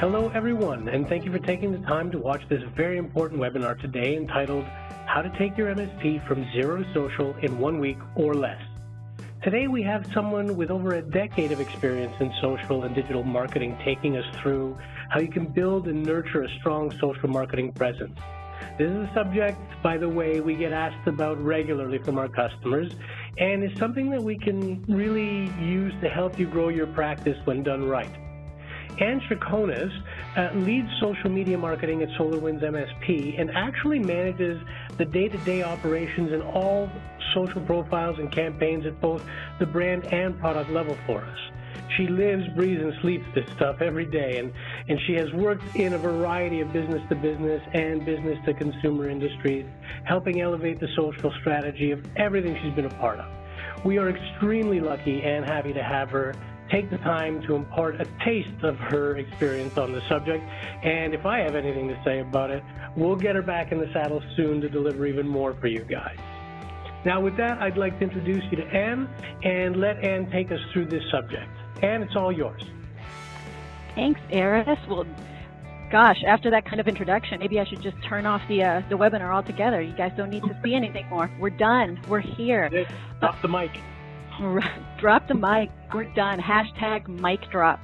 Hello everyone, and thank you for taking the time to watch this very important webinar today entitled How to Take Your MSP from Zero to Social in 1 week or less. Today we have someone with over a decade of experience in social and digital marketing taking us through how you can build and nurture a strong social marketing presence. This is a subject, by the way, we get asked about regularly from our customers, and is something that we can really use to help you grow your practice when done right. Anne Chaconas leads social media marketing at SolarWinds MSP and actually manages the day-to-day operations in all social profiles and campaigns at both the brand and product level for us. She lives, breathes, and sleeps this stuff every day, and she has worked in a variety of business-to-business and business-to-consumer industries, helping elevate the social strategy of everything she's been a part of. We are extremely lucky and happy to have her take the time to impart a taste of her experience on the subject, and if I have anything to say about it, we'll get her back in the saddle soon to deliver even more for you guys. Now with that, I'd like to introduce you to Anne and let Anne take us through this subject. Anne, it's all yours. Thanks, Eris. Well, gosh, after that kind of introduction, maybe I should just turn off the webinar altogether. You guys don't need to see anything more. We're done. We're here. Drop the mic. Drop the mic. We're done. Hashtag mic drop.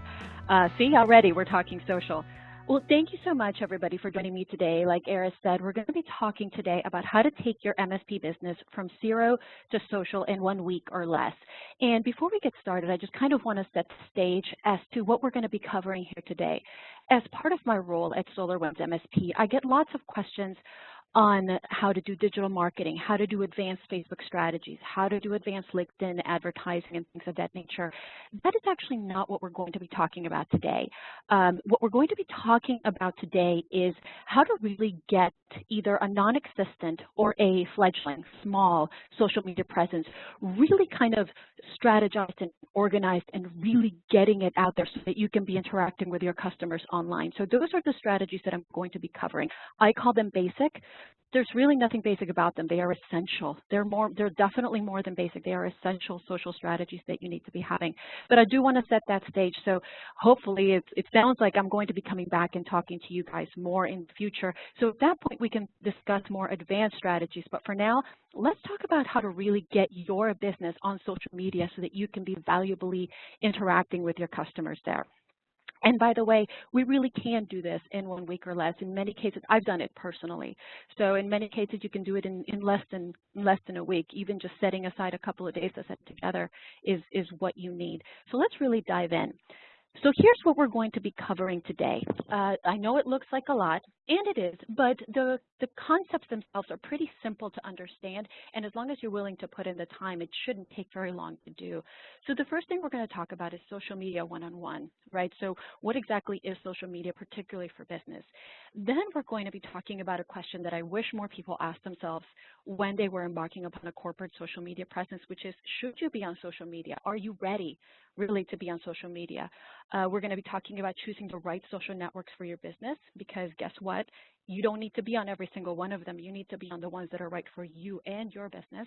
See, already we're talking social. Well, thank you so much, everybody, for joining me today. Like Eris said, we're going to be talking today about how to take your MSP business from zero to social in 1 week or less. And before we get started, I just kind of want to set the stage as to what we're going to be covering here today. As part of my role at SolarWinds MSP, I get lots of questions on how to do digital marketing, how to do advanced Facebook strategies, how to do advanced LinkedIn advertising and things of that nature. That is actually not what we're going to be talking about today. What we're going to be talking about today is how to really get either a non-existent or a fledgling, small social media presence, really kind of strategized and organized and really getting it out there so that you can be interacting with your customers online. So those are the strategies that I'm going to be covering. I call them basic. There's really nothing basic about them. They are essential. They're definitely more than basic. They are essential social strategies that you need to be having. But I do want to set that stage. So hopefully it sounds like I'm going to be coming back and talking to you guys more in the future. So at that point, we can discuss more advanced strategies. But for now, let's talk about how to really get your business on social media so that you can be valuably interacting with your customers there. And by the way, we really can do this in 1 week or less. In many cases, I've done it personally. So in many cases, you can do it in less than a week. Even just setting aside a couple of days to set together is what you need. So let's really dive in. So here's what we're going to be covering today. I know it looks like a lot, and it is, but the concepts themselves are pretty simple to understand, and as long as you're willing to put in the time, it shouldn't take very long to do. So the first thing we're going to talk about is social media one-on-one, right? So what exactly is social media, particularly for business? Then we're going to be talking about a question that I wish more people asked themselves when they were embarking upon a corporate social media presence, which is, should you be on social media? Are you ready really to be on social media? We're going to be talking about choosing the right social networks for your business, because guess what? You don't need to be on every single one of them. You need to be on the ones that are right for you and your business.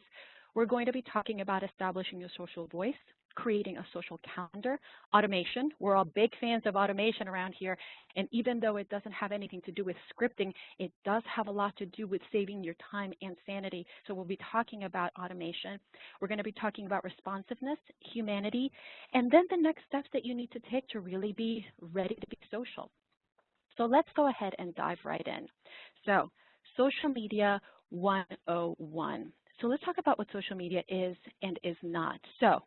We're going to be talking about establishing a social voice, creating a social calendar, automation. We're all big fans of automation around here, and even though it doesn't have anything to do with scripting, it does have a lot to do with saving your time and sanity. So we'll be talking about automation. We're going to be talking about responsiveness, humanity, and then the next steps that you need to take to really be ready to be social. So let's go ahead and dive right in. So social media 101. So let's talk about what social media is and is not. So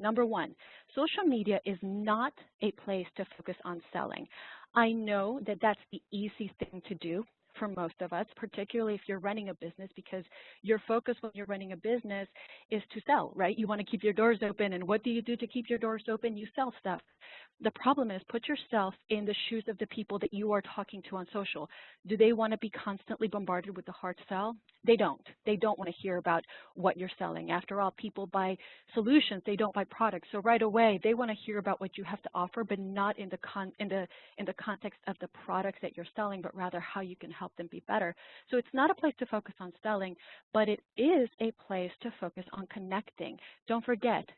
number one, social media is not a place to focus on selling. I know that that's the easy thing to do for most of us, particularly if you're running a business, because your focus when you're running a business is to sell, right? You want to keep your doors open, and what do you do to keep your doors open? You sell stuff. The problem is, put yourself in the shoes of the people that you are talking to on social. Do they want to be constantly bombarded with the hard sell? They don't. They don't want to hear about what you're selling. After all, people buy solutions. They don't buy products. So right away, they want to hear about what you have to offer, but not in the context of the products that you're selling, but rather how you can help them be better. So it's not a place to focus on selling, but it is a place to focus on connecting. Don't forget,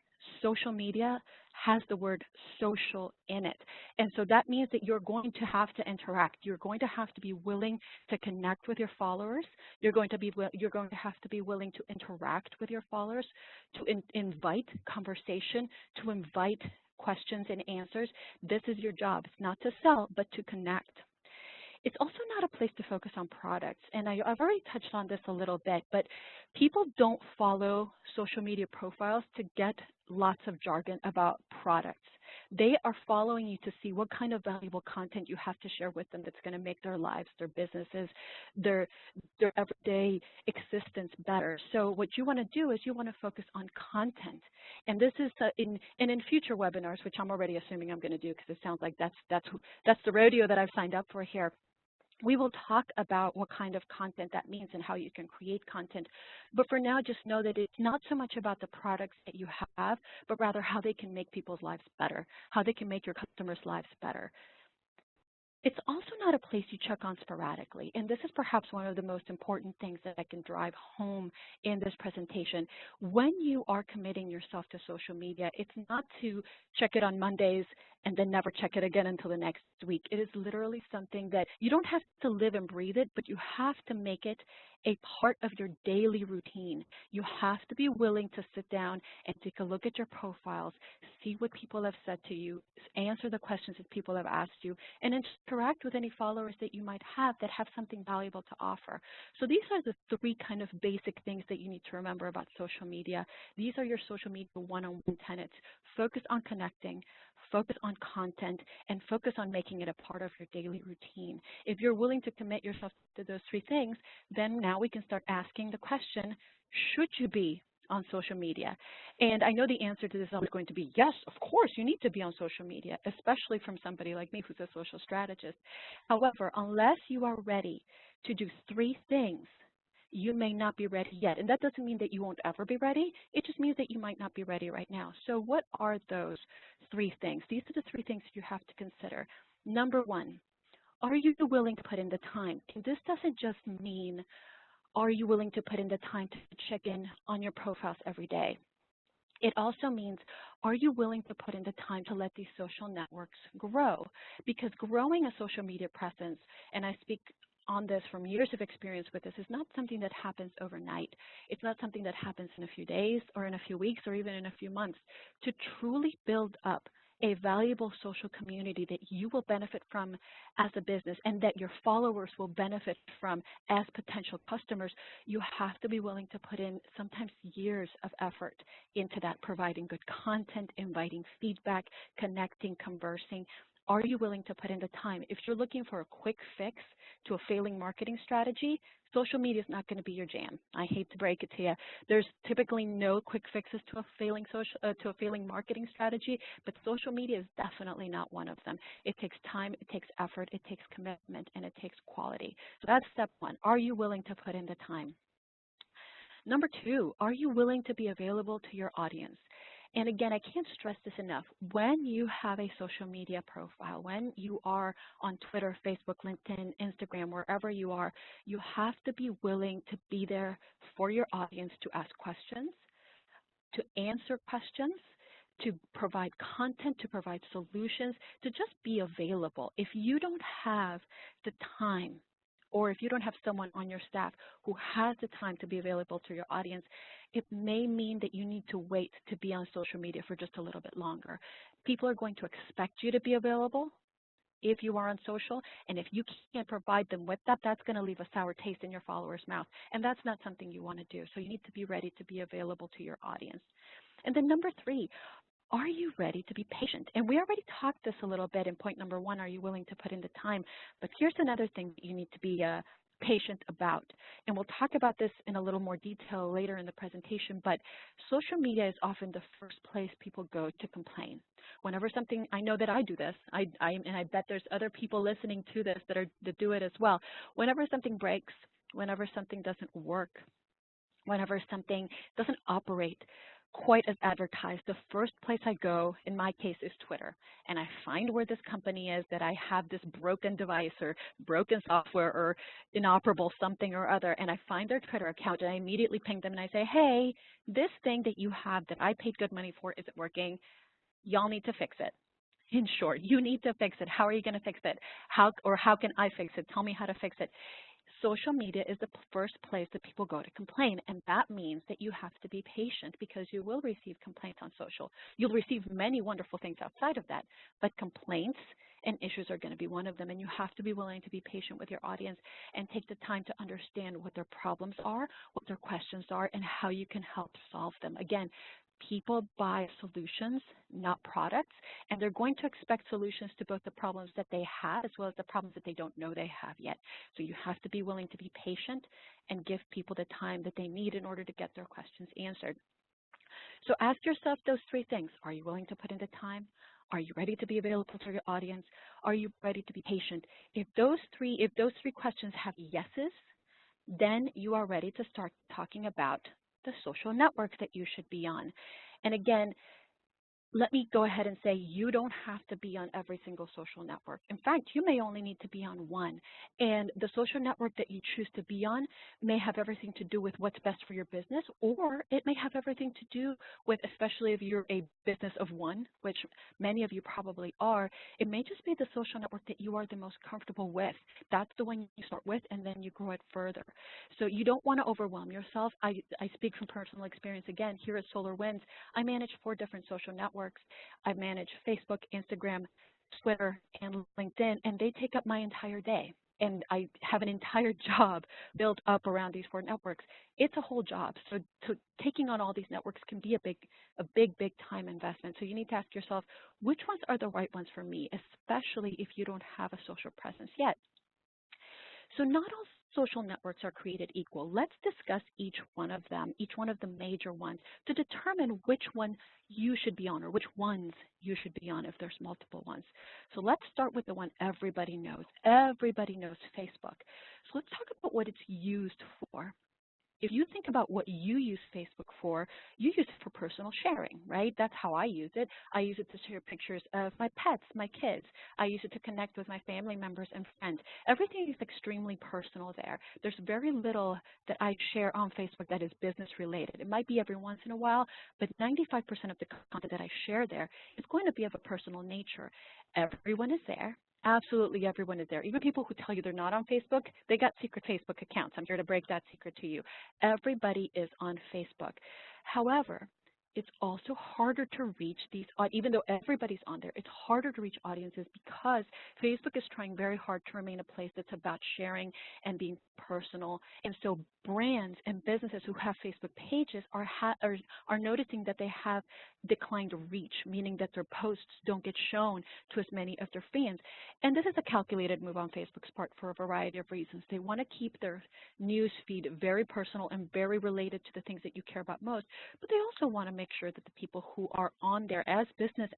social media has the word social in it. And so that means that you're going to have to interact. You're going to have to be willing to connect with your followers. You're going to have to be willing to interact with your followers, to invite conversation, to invite questions and answers. This is your job. It's not to sell, but to connect. It's also not a place to focus on products. And I've already touched on this a little bit, but people don't follow social media profiles to get lots of jargon about products. They are following you to see what kind of valuable content you have to share with them that's going to make their lives, their businesses, their everyday existence better. So what you want to do is you want to focus on content. And this is in future webinars, which I'm already assuming I'm going to do because it sounds like that's the rodeo that I've signed up for here. We will talk about what kind of content that means and how you can create content. But for now, just know that it's not so much about the products that you have, but rather how they can make people's lives better, how they can make your customers' lives better. It's also not a place you check on sporadically, and this is perhaps one of the most important things that I can drive home in this presentation. When you are committing yourself to social media, it's not to check it on Mondays and then never check it again until the next week. It is literally something that you don't have to live and breathe it, but you have to make it a part of your daily routine. You have to be willing to sit down and take a look at your profiles, see what people have said to you, answer the questions that people have asked you, and interact with any followers that you might have that have something valuable to offer. So these are the three kind of basic things that you need to remember about social media. These are your social media one-on-one tenets. Focus on connecting, focus on content, and focus on making it a part of your daily routine. If you're willing to commit yourself to those three things, then now we can start asking the question, should you be on social media? And I know the answer to this is always going to be yes, of course, you need to be on social media, especially from somebody like me who's a social strategist. However, unless you are ready to do three things, you may not be ready yet. And that doesn't mean that you won't ever be ready. It just means that you might not be ready right now. So what are those three things? These are the three things you have to consider. Number one, are you willing to put in the time? And this doesn't just mean, are you willing to put in the time to check in on your profiles every day? It also means, are you willing to put in the time to let these social networks grow? Because growing a social media presence, and I speak on this from years of experience with this, is not something that happens overnight. It's not something that happens in a few days or in a few weeks or even in a few months. To truly build up a valuable social community that you will benefit from as a business and that your followers will benefit from as potential customers, you have to be willing to put in sometimes years of effort into that, providing good content, inviting feedback, connecting, conversing. Are you willing to put in the time? If you're looking for a quick fix to a failing marketing strategy, social media is not going to be your jam. I hate to break it to you. There's typically no quick fixes to a failing marketing strategy, but social media is definitely not one of them. It takes time, it takes effort, it takes commitment, and it takes quality. So that's step one. Are you willing to put in the time? Number two, are you willing to be available to your audience? And again, I can't stress this enough. When you have a social media profile, when you are on Twitter, Facebook, LinkedIn, Instagram, wherever you are, you have to be willing to be there for your audience to ask questions, to answer questions, to provide content, to provide solutions, to just be available. If you don't have the time, or if you don't have someone on your staff who has the time to be available to your audience, it may mean that you need to wait to be on social media for just a little bit longer. People are going to expect you to be available if you are on social, and if you can't provide them with that, that's going to leave a sour taste in your followers' mouth, and that's not something you want to do. So you need to be ready to be available to your audience. And then number three, are you ready to be patient? And we already talked this a little bit in point number one, are you willing to put in the time? But here's another thing that you need to be patient about. And we'll talk about this in a little more detail later in the presentation, but social media is often the first place people go to complain. Whenever something, I know that I do this, and I bet there's other people listening to this that do it as well. Whenever something breaks, whenever something doesn't work, whenever something doesn't operate, quite as advertised. The first place I go, in my case, is Twitter. And I find where this company is, that I have this broken device or broken software or inoperable something or other, and I find their Twitter account, and I immediately ping them and I say, hey, this thing that you have that I paid good money for isn't working. Y'all need to fix it. In short, you need to fix it. How are you going to fix it? How can I fix it? Tell me how to fix it. Social media is the first place that people go to complain, and that means that you have to be patient, because you will receive complaints on social. You'll receive many wonderful things outside of that, but complaints and issues are going to be one of them, and you have to be willing to be patient with your audience and take the time to understand what their problems are, what their questions are, and how you can help solve them. Again, people buy solutions, not products, and they're going to expect solutions to both the problems that they have as well as the problems that they don't know they have yet. So you have to be willing to be patient and give people the time that they need in order to get their questions answered. So ask yourself those three things. Are you willing to put in the time? Are you ready to be available to your audience? Are you ready to be patient? If those three questions have yeses, then you are ready to start talking about the social networks that you should be on. And again, let me go ahead and say you don't have to be on every single social network. In fact, you may only need to be on one. And the social network that you choose to be on may have everything to do with what's best for your business, or it may have everything to do with, especially if you're a business of one, which many of you probably are, it may just be the social network that you are the most comfortable with. That's the one you start with, and then you grow it further. So you don't want to overwhelm yourself. I speak from personal experience. Again, here at SolarWinds, I manage 4 different social networks. I manage Facebook, Instagram, Twitter, and LinkedIn, and they take up my entire day. And I have an entire job built up around these 4 networks. It's a whole job. So taking on all these networks can be a big time investment. So you need to ask yourself, which ones are the right ones for me, especially if you don't have a social presence yet. So not all social networks are created equal. Let's discuss each one of them, each one of the major ones, to determine which one you should be on or which ones you should be on if there's multiple ones. So let's start with the one everybody knows. Everybody knows Facebook. So let's talk about what it's used for. If you think about what you use Facebook for, you use it for personal sharing, right? That's how I use it. I use it to share pictures of my pets, my kids. I use it to connect with my family members and friends. Everything is extremely personal there. There's very little that I share on Facebook that is business related. It might be every once in a while, but 95% of the content that I share there is going to be of a personal nature. Everyone is there. Absolutely everyone is there. Even people who tell you they're not on Facebook, they got secret Facebook accounts. I'm here to break that secret to you. Everybody is on Facebook. However, it's also harder to reach these, even though everybody's on there, it's harder to reach audiences because Facebook is trying very hard to remain a place that's about sharing and being personal. And so brands and businesses who have Facebook pages are noticing that they have declined reach, meaning that their posts don't get shown to as many of their fans. And this is a calculated move on Facebook's part for a variety of reasons. They want to keep their news feed very personal and very related to the things that you care about most, but they also want to make sure that the people who are on there as business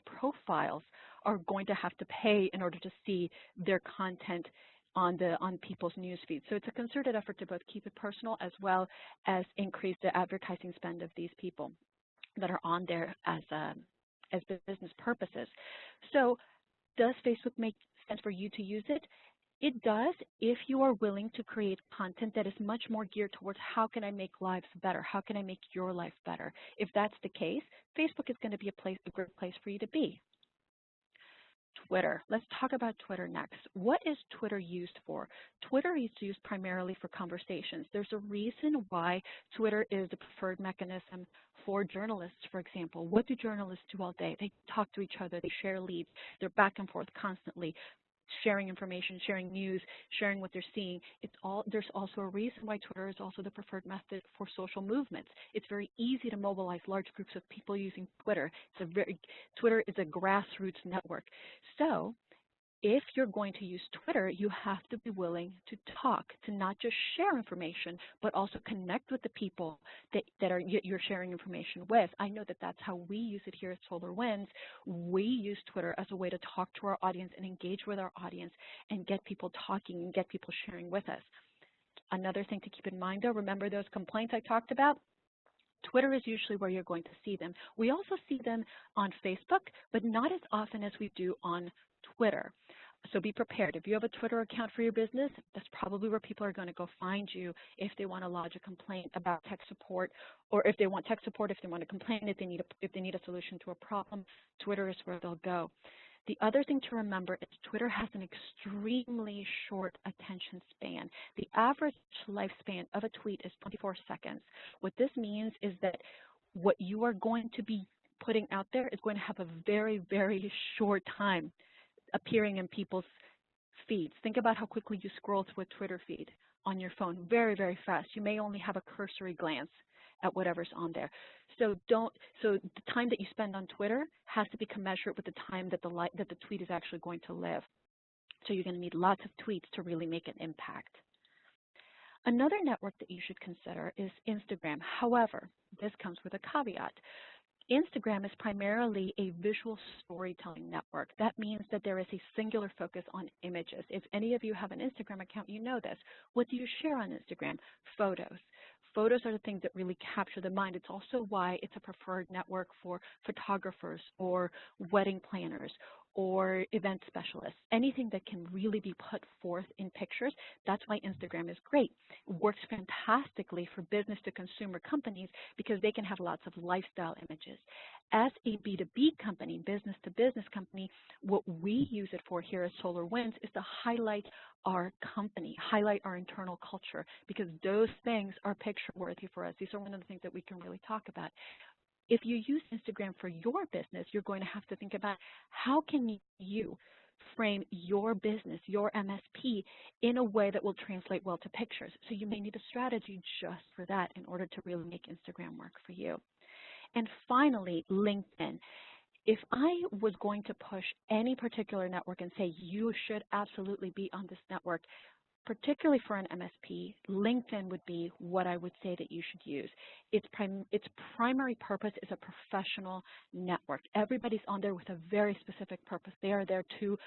profiles are going to have to pay in order to see their content on people's news feeds. So it's a concerted effort to both keep it personal as well as increase the advertising spend of these people that are on there as business purposes. So does Facebook make sense for you to use it? It does if you are willing to create content that is much more geared towards how can I make lives better? How can I make your life better? If that's the case, Facebook is going to be a great place for you to be. Twitter. Let's talk about Twitter next. What is Twitter used for? Twitter is used primarily for conversations. There's a reason why Twitter is the preferred mechanism for journalists, for example. What do journalists do all day? They talk to each other, they share leads, they're back and forth constantly, sharing information, sharing news, sharing what they're seeing. There's also a reason why Twitter is also the preferred method for social movements. It's very easy to mobilize large groups of people using Twitter. Twitter is a grassroots network. So if you're going to use Twitter, you have to be willing to talk, to not just share information, but also connect with the people that you're sharing information with. I know that that's how we use it here at SolarWinds. We use Twitter as a way to talk to our audience and engage with our audience and get people talking and get people sharing with us. Another thing to keep in mind, though, remember those complaints I talked about? Twitter is usually where you're going to see them. We also see them on Facebook, but not as often as we do on Twitter. So be prepared. If you have a Twitter account for your business, that's probably where people are going to go find you if they want to lodge a complaint about tech support, or if they want tech support, if they want to complain, if they need a solution to a problem, Twitter is where they'll go. The other thing to remember is Twitter has an extremely short attention span. The average lifespan of a tweet is 24 seconds. What this means is that what you are going to be putting out there is going to have a very, very short time appearing in people's feeds. Think about how quickly you scroll through a Twitter feed on your phone, very, very fast. You may only have a cursory glance at whatever's on there. So the time that you spend on Twitter has to be commensurate with the time that the tweet is actually going to live. So you're going to need lots of tweets to really make an impact. Another network that you should consider is Instagram. However, this comes with a caveat. Instagram is primarily a visual storytelling network. That means that there is a singular focus on images. If any of you have an Instagram account, you know this. What do you share on Instagram? Photos. Photos are the things that really capture the mind. It's also why it's a preferred network for photographers or wedding planners or event specialists, anything that can really be put forth in pictures. That's why Instagram is great. It works fantastically for business to consumer companies because they can have lots of lifestyle images. As a B2B company, business to business company, what we use it for here at SolarWinds is to highlight our company, highlight our internal culture, because those things are picture worthy for us. These are one of the things that we can really talk about. If you use Instagram for your business, you're going to have to think about how can you frame your business, your MSP, in a way that will translate well to pictures. So you may need a strategy just for that in order to really make Instagram work for you. And finally, LinkedIn. If I was going to push any particular network and say you should absolutely be on this network, particularly for an MSP, LinkedIn would be what I would say that you should use. Its primary purpose is a professional network. Everybody's on there with a very specific purpose. They are there to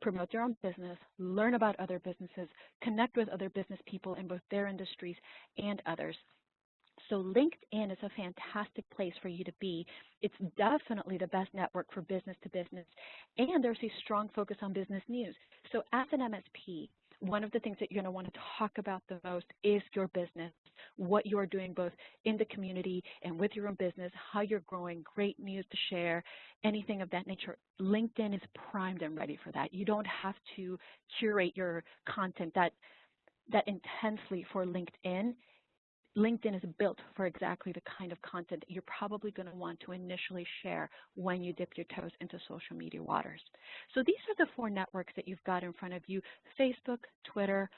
promote their own business, learn about other businesses, connect with other business people in both their industries and others. So LinkedIn is a fantastic place for you to be. It's definitely the best network for business to business, and there's a strong focus on business news. So as an MSP, one of the things that you're going to want to talk about the most is your business, what you're doing both in the community and with your own business, how you're growing, great news to share, anything of that nature. LinkedIn is primed and ready for that. You don't have to curate your content that intensely for LinkedIn. LinkedIn is built for exactly the kind of content that you're probably going to want to initially share when you dip your toes into social media waters. So these are the 4 networks that you've got in front of you: Facebook, Twitter,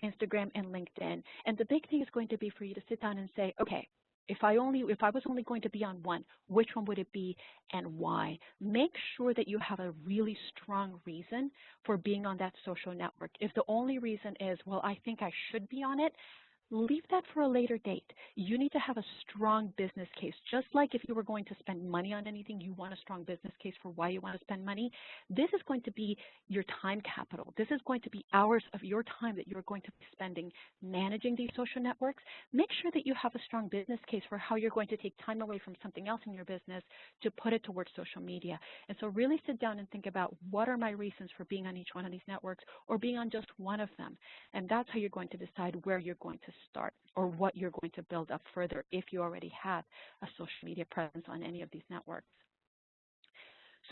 Instagram, and LinkedIn. And the big thing is going to be for you to sit down and say, okay, if I was only going to be on one, which one would it be and why? Make sure that you have a really strong reason for being on that social network. If the only reason is, well, I think I should be on it, leave that for a later date. You need to have a strong business case. Just like if you were going to spend money on anything, you want a strong business case for why you want to spend money. This is going to be your time capital. This is going to be hours of your time that you're going to be spending managing these social networks. Make sure that you have a strong business case for how you're going to take time away from something else in your business to put it towards social media. And so really sit down and think about, what are my reasons for being on each one of these networks or being on just one of them? And that's how you're going to decide where you're going to start or what you're going to build up further if you already have a social media presence on any of these networks.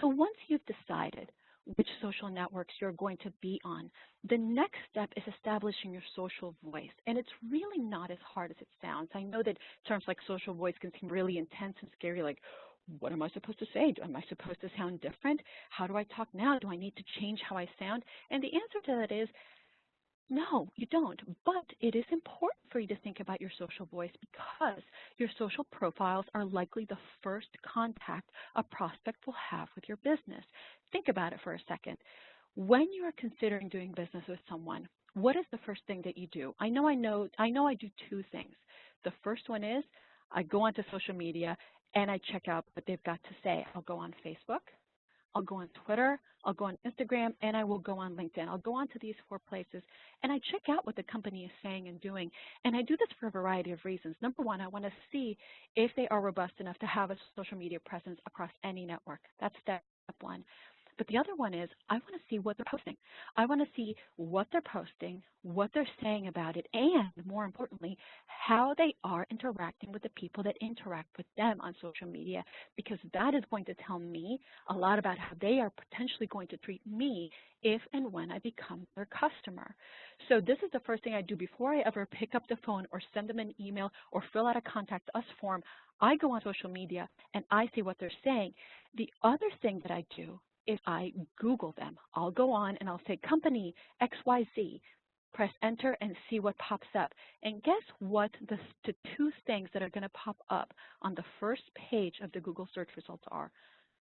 So once you've decided which social networks you're going to be on, the next step is establishing your social voice. And it's really not as hard as it sounds. I know that terms like social voice can seem really intense and scary, like, what am I supposed to say? Am I supposed to sound different? How do I talk now? Do I need to change how I sound? And the answer to that is, no, you don't. But it is important for you to think about your social voice because your social profiles are likely the first contact a prospect will have with your business. Think about it for a second. When you are considering doing business with someone, what is the first thing that you do? I know I do 2 things. The first one is I go onto social media and I check out what they've got to say. I'll go on Facebook, I'll go on Twitter, I'll go on Instagram, and I will go on LinkedIn. I'll go on to these 4 places, and I check out what the company is saying and doing. And I do this for a variety of reasons. Number one, I want to see if they are robust enough to have a social media presence across any network. That's step one. But the other one is I want to see what they're posting. I want to see what they're posting, what they're saying about it, and more importantly, how they are interacting with the people that interact with them on social media, because that is going to tell me a lot about how they are potentially going to treat me if and when I become their customer. So this is the first thing I do before I ever pick up the phone or send them an email or fill out a contact us form. I go on social media and I see what they're saying. The other thing that I do is I Google them. I'll go on and I'll say company XYZ, press enter and see what pops up. And guess what the 2 things that are going to pop up on the first page of the Google search results are?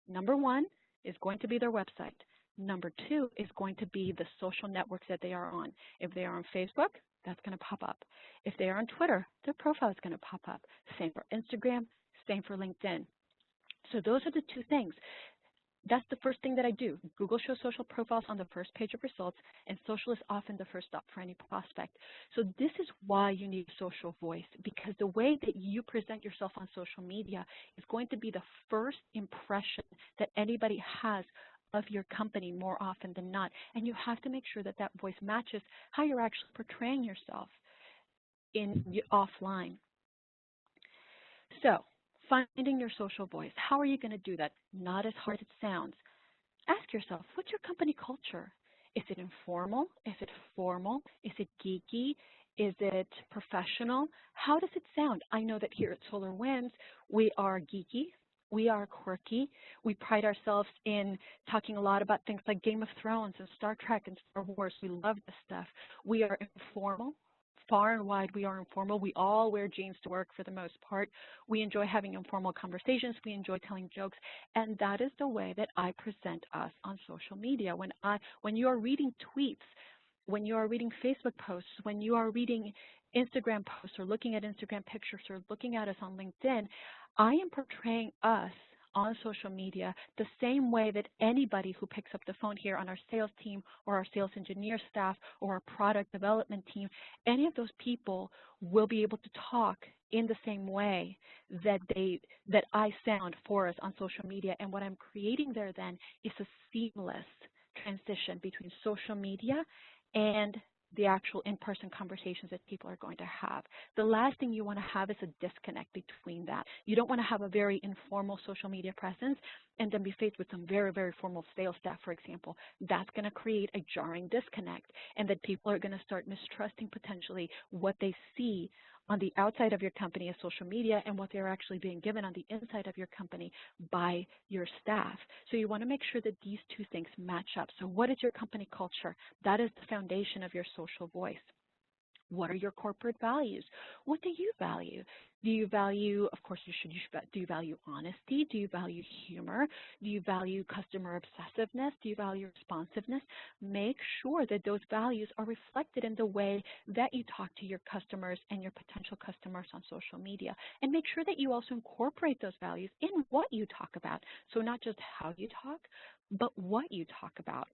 Number 1 is going to be their website. Number 2 is going to be the social networks that they are on. If they are on Facebook, that's going to pop up. If they are on Twitter, their profile is going to pop up. Same for Instagram, same for LinkedIn. So those are the 2 things. That's the first thing that I do. Google shows social profiles on the first page of results, and social is often the first stop for any prospect. So this is why you need social voice, because the way that you present yourself on social media is going to be the first impression that anybody has of your company more often than not. And you have to make sure that that voice matches how you're actually portraying yourself offline. So finding your social voice. How are you going to do that? Not as hard as it sounds. Ask yourself, what's your company culture? Is it informal? Is it formal? Is it geeky? Is it professional? How does it sound? I know that here at SolarWinds, we are geeky. We are quirky. We pride ourselves in talking a lot about things like Game of Thrones and Star Trek and Star Wars. We love this stuff. We are informal. Far and wide, we are informal. We all wear jeans to work for the most part. We enjoy having informal conversations. We enjoy telling jokes. And that is the way that I present us on social media. When you are reading tweets, when you are reading Facebook posts, when you are reading Instagram posts or looking at Instagram pictures or looking at us on LinkedIn, I am portraying us on social media the same way that anybody who picks up the phone here on our sales team or our sales engineer staff or our product development team, any of those people will be able to talk in the same way that I sound for us on social media. And what I'm creating there then is a seamless transition between social media and the actual in-person conversations that people are going to have. The last thing you want to have is a disconnect between that. You don't want to have a very informal social media presence and then be faced with some very, very formal sales staff, for example. That's going to create a jarring disconnect, and that people are going to start mistrusting potentially what they see on the outside of your company as social media and what they're actually being given on the inside of your company by your staff. So you want to make sure that these 2 things match up. So what is your company culture? That is the foundation of your social voice. What are your corporate values? What do you value? Do you value, of course, do you value honesty? Do you value humor? Do you value customer obsessiveness? Do you value responsiveness? Make sure that those values are reflected in the way that you talk to your customers and your potential customers on social media. And make sure that you also incorporate those values in what you talk about. So not just how you talk, but what you talk about.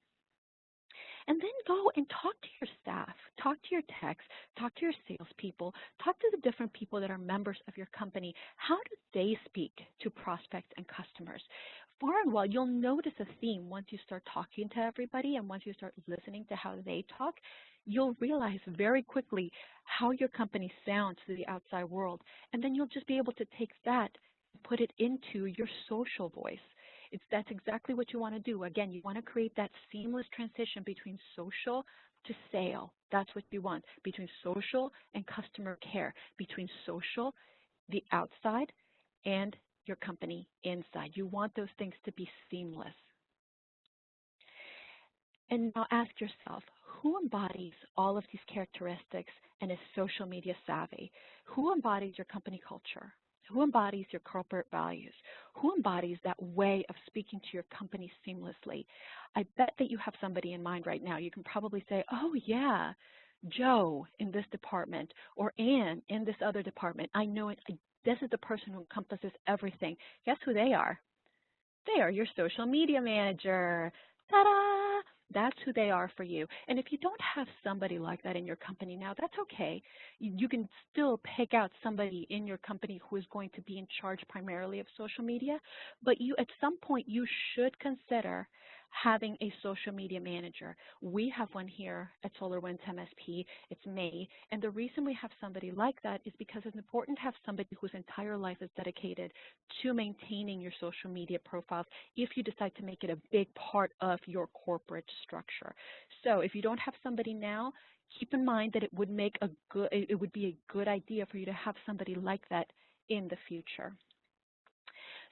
And then go and talk to your staff, talk to your techs, talk to your salespeople, talk to the different people that are members of your company. How do they speak to prospects and customers? Far and wide, you'll notice a theme once you start talking to everybody and once you start listening to how they talk. You'll realize very quickly how your company sounds to the outside world. And then you'll just be able to take that and put it into your social voice. That's exactly what you want to do. Again, you want to create that seamless transition between social to sale. That's what you want, between social and customer care, between social, the outside, and your company inside. You want those things to be seamless. And now ask yourself, who embodies all of these characteristics and is social media savvy? Who embodies your company culture? Who embodies your corporate values? Who embodies that way of speaking to your company seamlessly? I bet that you have somebody in mind right now. You can probably say, oh, yeah, Joe in this department or Ann in this other department. I know it. This is the person who encompasses everything. Guess who they are? They are your social media manager. Ta-da! That's who they are for you. And if you don't have somebody like that in your company now, that's okay. You can still pick out somebody in your company who is going to be in charge primarily of social media, but you, at some point, you should consider having a social media manager. We have one here at SolarWinds MSP. It's May, and the reason we have somebody like that is because it's important to have somebody whose entire life is dedicated to maintaining your social media profiles if you decide to make it a big part of your corporate structure. So if you don't have somebody now, keep in mind that it would be a good idea for you to have somebody like that in the future.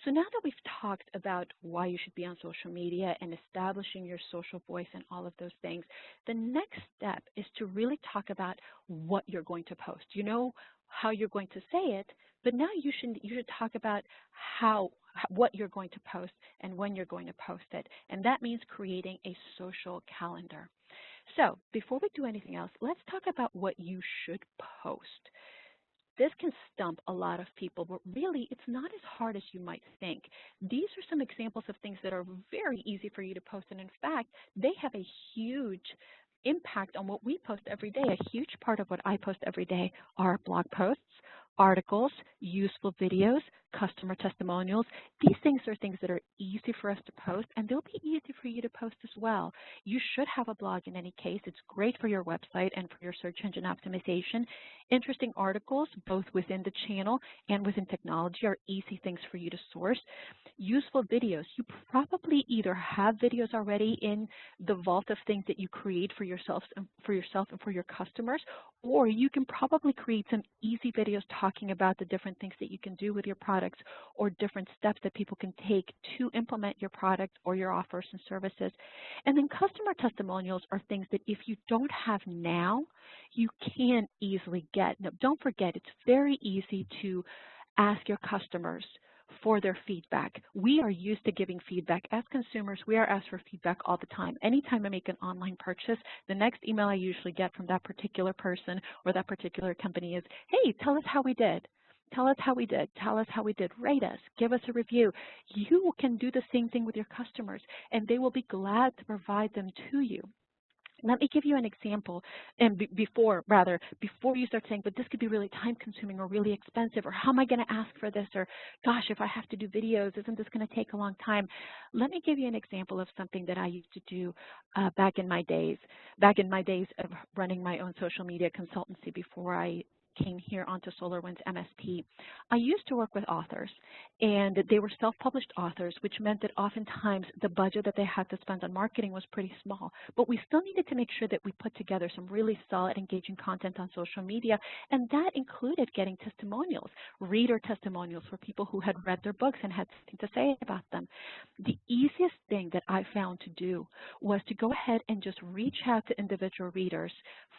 So now that we've talked about why you should be on social media and establishing your social voice and all of those things, the next step is to really talk about what you're going to post. You know how you're going to say it, but now you should talk about what you're going to post and when you're going to post it. And that means creating a social calendar. So before we do anything else, let's talk about what you should post. This can stump a lot of people, but really it's not as hard as you might think. These are some examples of things that are very easy for you to post, and in fact, they have a huge impact on what we post every day. A huge part of what I post every day are blog posts, articles, useful videos, customer testimonials. These things are things that are easy for us to post, and they'll be easy for you to post as well. You should have a blog in any case. It's great for your website and for your search engine optimization. Interesting articles, both within the channel and within technology, are easy things for you to source. Useful videos. You probably either have videos already in the vault of things that you create for yourself and for your customers, or you can probably create some easy videos talking about the different things that you can do with your products or different steps that people can take to implement your product or your offers and services. And then customer testimonials are things that if you don't have now, you can easily get. Now, don't forget, it's very easy to ask your customers for their feedback. We are used to giving feedback. As consumers, we are asked for feedback all the time. Anytime I make an online purchase, the next email I usually get from that particular person or that particular company is, hey, tell us how we did. Tell us how we did. Tell us how we did. Rate us. Give us a review. You can do the same thing with your customers, and they will be glad to provide them to you. Let me give you an example, and before you start saying, but this could be really time-consuming or really expensive, or how am I going to ask for this, or gosh, if I have to do videos, isn't this going to take a long time? Let me give you an example of something that I used to do back in my days of running my own social media consultancy before I came here onto SolarWinds MSP. I used to work with authors, and they were self-published authors, which meant that oftentimes the budget that they had to spend on marketing was pretty small. But we still needed to make sure that we put together some really solid, engaging content on social media, and that included getting testimonials, reader testimonials for people who had read their books and had something to say about them. The easiest thing that I found to do was to go ahead and just reach out to individual readers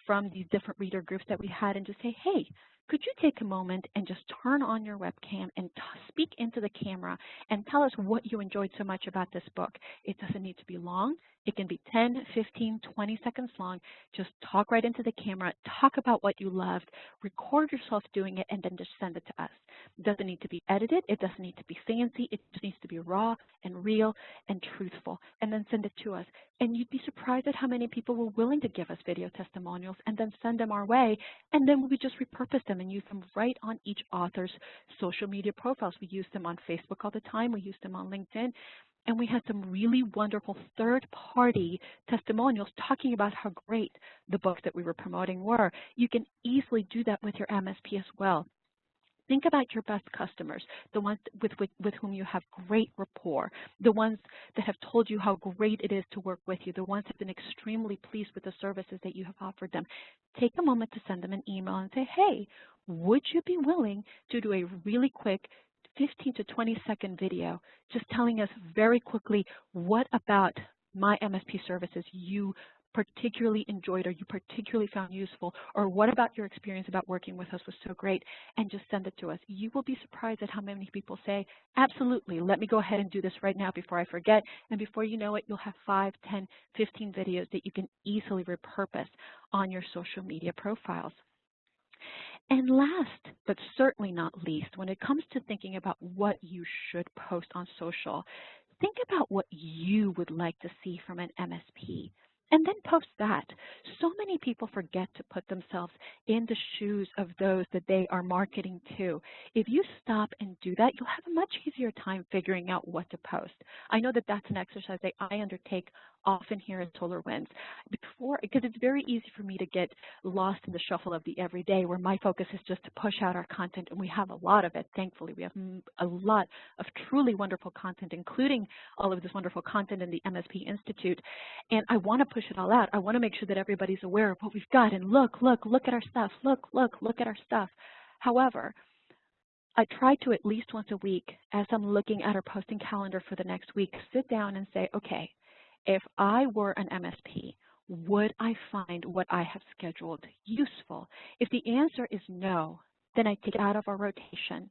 from these different reader groups that we had and just say, hey, could you take a moment and just turn on your webcam and speak into the camera and tell us what you enjoyed so much about this book? It doesn't need to be long. It can be 10, 15, 20 seconds long. Just talk right into the camera. Talk about what you loved. Record yourself doing it and then just send it to us. It doesn't need to be edited. It doesn't need to be fancy. It just needs to be raw and real and truthful. And then send it to us. And you'd be surprised at how many people were willing to give us video testimonials and then send them our way. And then we just repurpose them and use them right on each author's social media profiles. We use them on Facebook all the time. We use them on LinkedIn. And we had some really wonderful third-party testimonials talking about how great the books that we were promoting were. You can easily do that with your MSP as well. Think about your best customers, the ones with whom you have great rapport, the ones that have told you how great it is to work with you, the ones that have been extremely pleased with the services that you have offered them. Take a moment to send them an email and say, hey, would you be willing to do a really quick 15 to 20-second video just telling us very quickly what about my MSP services you particularly enjoyed or you particularly found useful, or what about your experience about working with us was so great, and just send it to us. You will be surprised at how many people say, absolutely, let me go ahead and do this right now before I forget, and before you know it, you'll have 5, 10, 15 videos that you can easily repurpose on your social media profiles. And last, but certainly not least, when it comes to thinking about what you should post on social, think about what you would like to see from an MSP. And then post that. So many people forget to put themselves in the shoes of those that they are marketing to. If you stop and do that, you'll have a much easier time figuring out what to post. I know that that's an exercise that I undertake often here at SolarWinds because it's very easy for me to get lost in the shuffle of the everyday where my focus is just to push out our content, and we have a lot of it, thankfully. We have a lot of truly wonderful content, including all of this wonderful content in the MSP Institute, and I want to push it all out. I want to make sure that everybody's aware of what we've got, and look at our stuff, look at our stuff. However, I try to at least once a week, as I'm looking at our posting calendar for the next week, sit down and say, okay, if I were an MSP, would I find what I have scheduled useful? If the answer is no, then I take it out of our rotation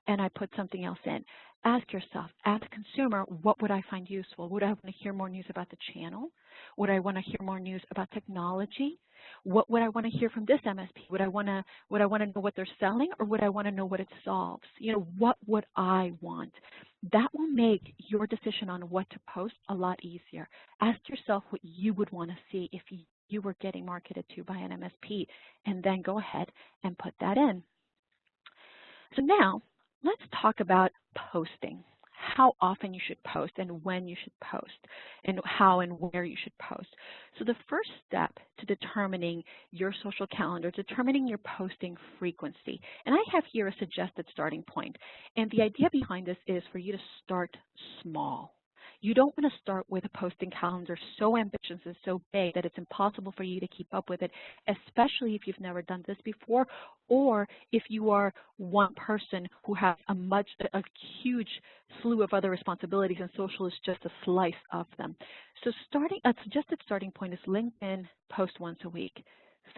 and I put something else in. Ask yourself, as a consumer, what would I find useful? Would I want to hear more news about the channel? Would I want to hear more news about technology? What would I want to hear from this MSP? Would I want to know what they're selling, or would I want to know what it solves? What would I want? That will make your decision on what to post a lot easier. Ask yourself what you would want to see if you were getting marketed to by an MSP, and then go ahead and put that in. So now, let's talk about posting, how often you should post and when you should post, and how and where you should post. So the first step to determining your social calendar, determining your posting frequency, and I have here a suggested starting point. And the idea behind this is for you to start small. You don't want to start with a posting calendar so ambitious and so big that it's impossible for you to keep up with it, especially if you've never done this before, or if you are one person who has a huge slew of other responsibilities and social is just a slice of them. So a suggested starting point is LinkedIn, post once a week.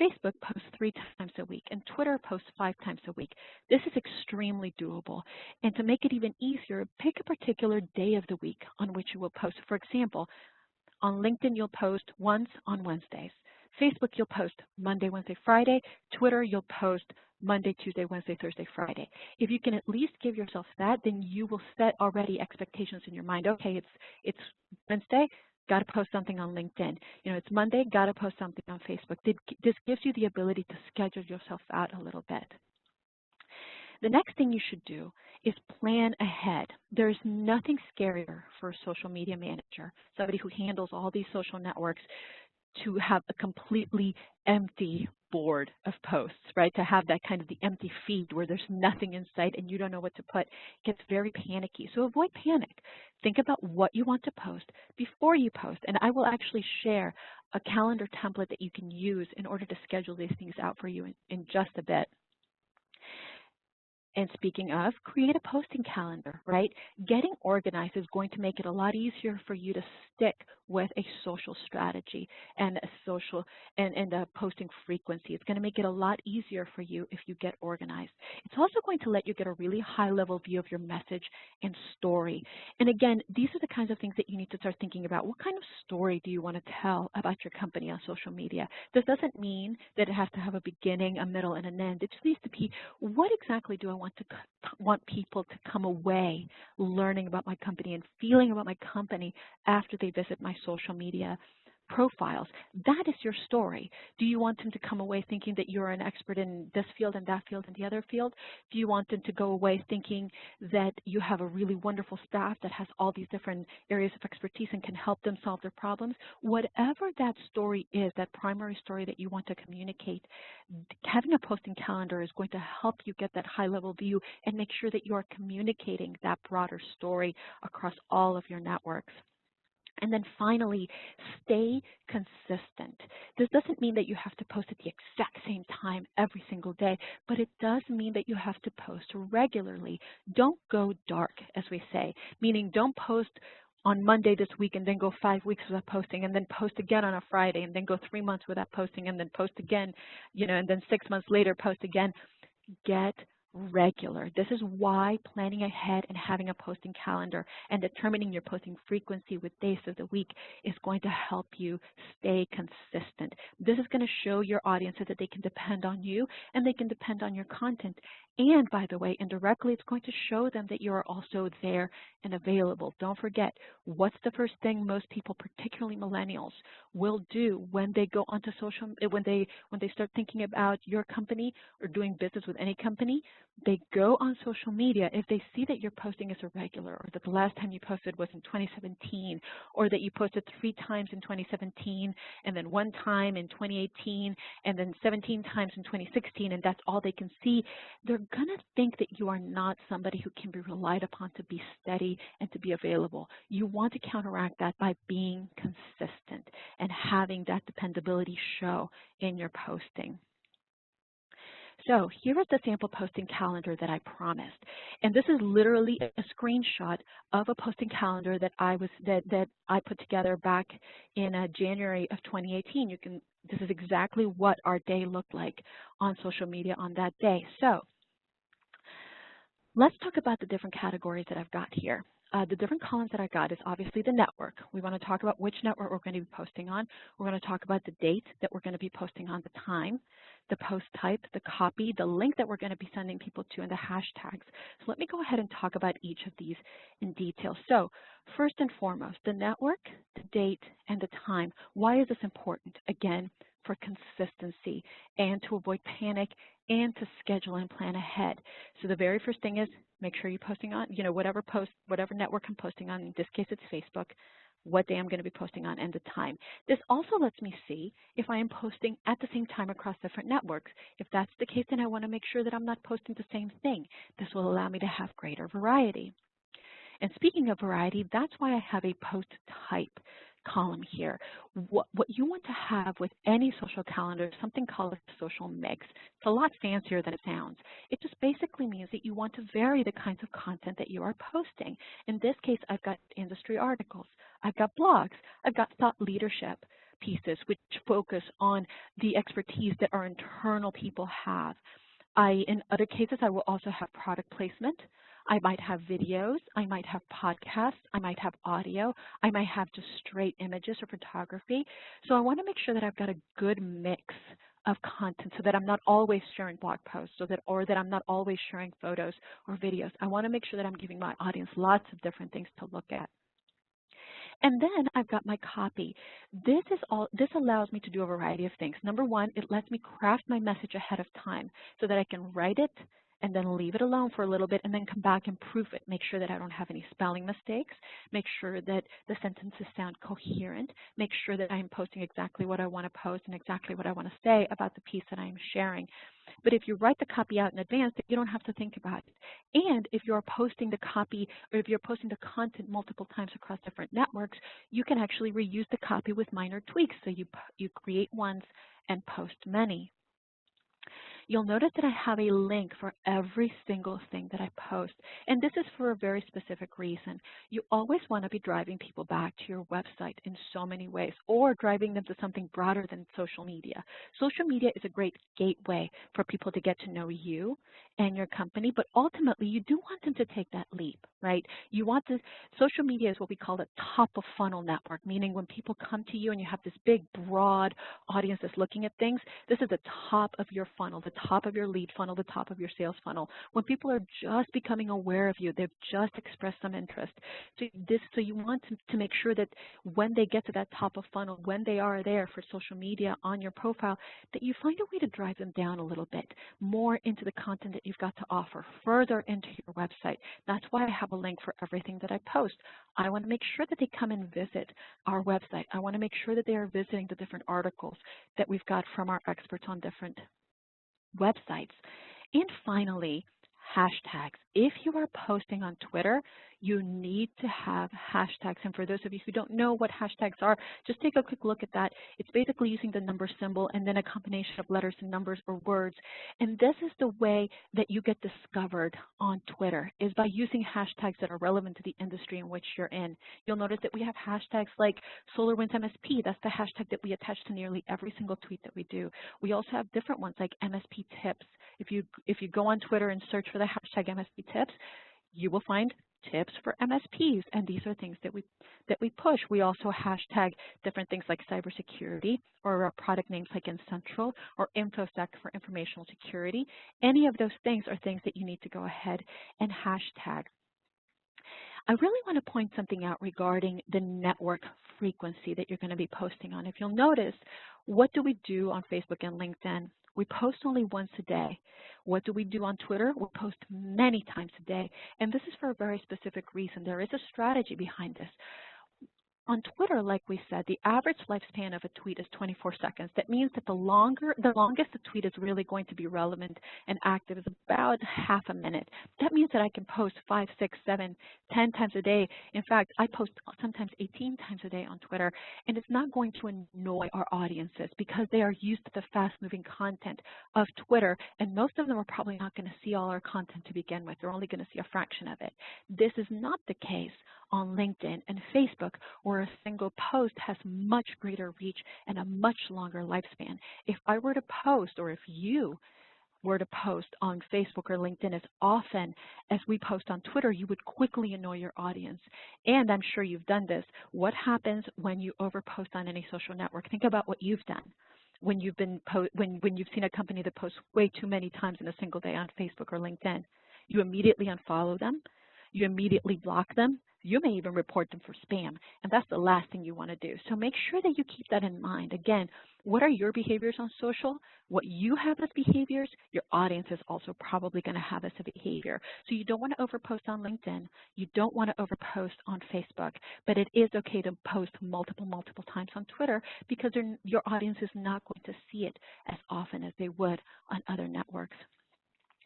Facebook posts 3 times a week, and Twitter posts 5 times a week. This is extremely doable. And to make it even easier, pick a particular day of the week on which you will post. For example, on LinkedIn, you'll post once on Wednesdays. Facebook, you'll post Monday, Wednesday, Friday. Twitter, you'll post Monday, Tuesday, Wednesday, Thursday, Friday. If you can at least give yourself that, then you will set already expectations in your mind. Okay, it's Wednesday, got to post something on LinkedIn. It's Monday, got to post something on Facebook. This gives you the ability to schedule yourself out a little bit. The next thing you should do is plan ahead. There's nothing scarier for a social media manager, somebody who handles all these social networks, to have a completely empty board of posts, right? To have that kind of the empty feed where there's nothing in sight and you don't know what to put. It gets very panicky. So avoid panic. Think about what you want to post before you post. And I will actually share a calendar template that you can use in order to schedule these things out for you in just a bit. And speaking of, create a posting calendar, right? Getting organized is going to make it a lot easier for you to stick with a social strategy and a social and a posting frequency. It's going to make it a lot easier for you if you get organized. It's also going to let you get a really high-level view of your message and story. And again, these are the kinds of things that you need to start thinking about. What kind of story do you want to tell about your company on social media? This doesn't mean that it has to have a beginning, a middle, and an end. It just needs to be, what exactly do I want people to come away learning about my company and feeling about my company after they visit my social media profiles? That is your story. Do you want them to come away thinking that you're an expert in this field and that field and the other field? Do you want them to go away thinking that you have a really wonderful staff that has all these different areas of expertise and can help them solve their problems? Whatever that story is, that primary story that you want to communicate, having a posting calendar is going to help you get that high-level view and make sure that you are communicating that broader story across all of your networks. And then finally, stay consistent. This doesn't mean that you have to post at the exact same time every single day, but it does mean that you have to post regularly. Don't go dark, as we say, meaning don't post on Monday this week and then go 5 weeks without posting, and then post again on a Friday, and then go 3 months without posting, and then post again, and then 6 months later post again. Get regular. This is why planning ahead and having a posting calendar and determining your posting frequency with days of the week is going to help you stay consistent. This is going to show your audience that they can depend on you and they can depend on your content. And by the way, indirectly, it's going to show them that you are also there and available. Don't forget, what's the first thing most people, particularly millennials, will do when they go onto social, when they start thinking about your company or doing business with any company? They go on social media. If they see that you're posting as a regular, or that the last time you posted was in 2017, or that you posted 3 times in 2017, and then 1 time in 2018, and then 17 times in 2016, and that's all they can see, they're going to think that you are not somebody who can be relied upon to be steady and to be available. You want to counteract that by being consistent and having that dependability show in your posting. So here is the sample posting calendar that I promised. And this is literally a screenshot of a posting calendar that I put together back in January of 2018. This is exactly what our day looked like on social media on that day. So let's talk about the different categories that I've got here. The different columns that I got is obviously the network. We want to talk about which network we're going to be posting on. We're going to talk about the date that we're going to be posting on, the time, the post type, the copy, the link that we're going to be sending people to, and the hashtags. So let me go ahead and talk about each of these in detail. So first and foremost, the network, the date, and the time. Why is this important? Again, for consistency and to avoid panic and to schedule and plan ahead. So the very first thing is make sure you're posting on, whatever network I'm posting on. In this case, it's Facebook, what day I'm going to be posting on, and the time. This also lets me see if I am posting at the same time across different networks. If that's the case, then I want to make sure that I'm not posting the same thing. This will allow me to have greater variety. And speaking of variety, that's why I have a post type column here. What you want to have with any social calendar is something called a social mix. It's a lot fancier than it sounds. It just basically means that you want to vary the kinds of content that you are posting. In this case, I've got industry articles, I've got blogs, I've got thought leadership pieces which focus on the expertise that our internal people have. In other cases, I will also have product placement. I might have videos, I might have podcasts, I might have audio, I might have just straight images or photography. So I want to make sure that I've got a good mix of content so that I'm not always sharing blog posts or that I'm not always sharing photos or videos. I want to make sure that I'm giving my audience lots of different things to look at. And then I've got my copy. This allows me to do a variety of things. Number one, it lets me craft my message ahead of time so that I can write it and then leave it alone for a little bit and then come back and proof it. Make sure that I don't have any spelling mistakes. Make sure that the sentences sound coherent. Make sure that I'm posting exactly what I want to post and exactly what I want to say about the piece that I'm sharing. But if you write the copy out in advance, you don't have to think about it. And if you're posting the copy or if you're posting the content multiple times across different networks, you can actually reuse the copy with minor tweaks. So you create once and post many. You'll notice that I have a link for every single thing that I post. And this is for a very specific reason. You always want to be driving people back to your website in so many ways, or driving them to something broader than social media. Social media is a great gateway for people to get to know you and your company, but ultimately you do want them to take that leap, right? Social media is what we call a top of funnel network, meaning when people come to you and you have this big, broad audience that's looking at things, this is the top of your funnel, the top of your lead funnel, the top of your sales funnel. When people are just becoming aware of you, they've just expressed some interest. So you want to make sure that when they get to that top of funnel, when they are there for social media on your profile, that you find a way to drive them down a little bit, more into the content that you've got to offer, further into your website. That's why I have a link for everything that I post. I want to make sure that they come and visit our website. I want to make sure that they are visiting the different articles that we've got from our experts on different websites. And finally, hashtags. If you are posting on Twitter, you need to have hashtags. And for those of you who don't know what hashtags are, just take a quick look at that. It's basically using the number symbol and then a combination of letters and numbers or words. And this is the way that you get discovered on Twitter, is by using hashtags that are relevant to the industry in which you're in. You'll notice that we have hashtags like SolarWinds MSP. That's the hashtag that we attach to nearly every single tweet that we do. We also have different ones like MSP tips. If you go on Twitter and search for the hashtag MSP tips, you will find tips for MSPs, and these are things that we push. We also hashtag different things like cybersecurity, or product names like Incentral or InfoSec for informational security. Any of those things are things that you need to go ahead and hashtag. I really want to point something out regarding the network frequency that you're going to be posting on. If you'll notice, what do we do on Facebook and LinkedIn? We post only once a day. What do we do on Twitter? We post many times a day. And this is for a very specific reason. There is a strategy behind this. On Twitter, like we said, the average lifespan of a tweet is 24 seconds. That means that the longest the tweet is really going to be relevant and active is about half a minute. That means that I can post 5, 6, 7, 10 times a day. In fact, I post sometimes 18 times a day on Twitter, and it's not going to annoy our audiences because they are used to the fast-moving content of Twitter, and most of them are probably not going to see all our content to begin with. They're only going to see a fraction of it. This is not the case on LinkedIn and Facebook, where a single post has much greater reach and a much longer lifespan. If I were to post, or if you were to post on Facebook or LinkedIn as often as we post on Twitter, you would quickly annoy your audience. And I'm sure you've done this. What happens when you overpost on any social network? Think about what you've done when you've seen a company that posts way too many times in a single day on Facebook or LinkedIn. You immediately unfollow them. You immediately block them. You may even report them for spam, and that's the last thing you want to do. So make sure that you keep that in mind. Again, what are your behaviors on social? What you have as behaviors, your audience is also probably going to have as a behavior. So you don't want to overpost on LinkedIn. You don't want to overpost on Facebook, but it is okay to post multiple times on Twitter because your audience is not going to see it as often as they would on other networks.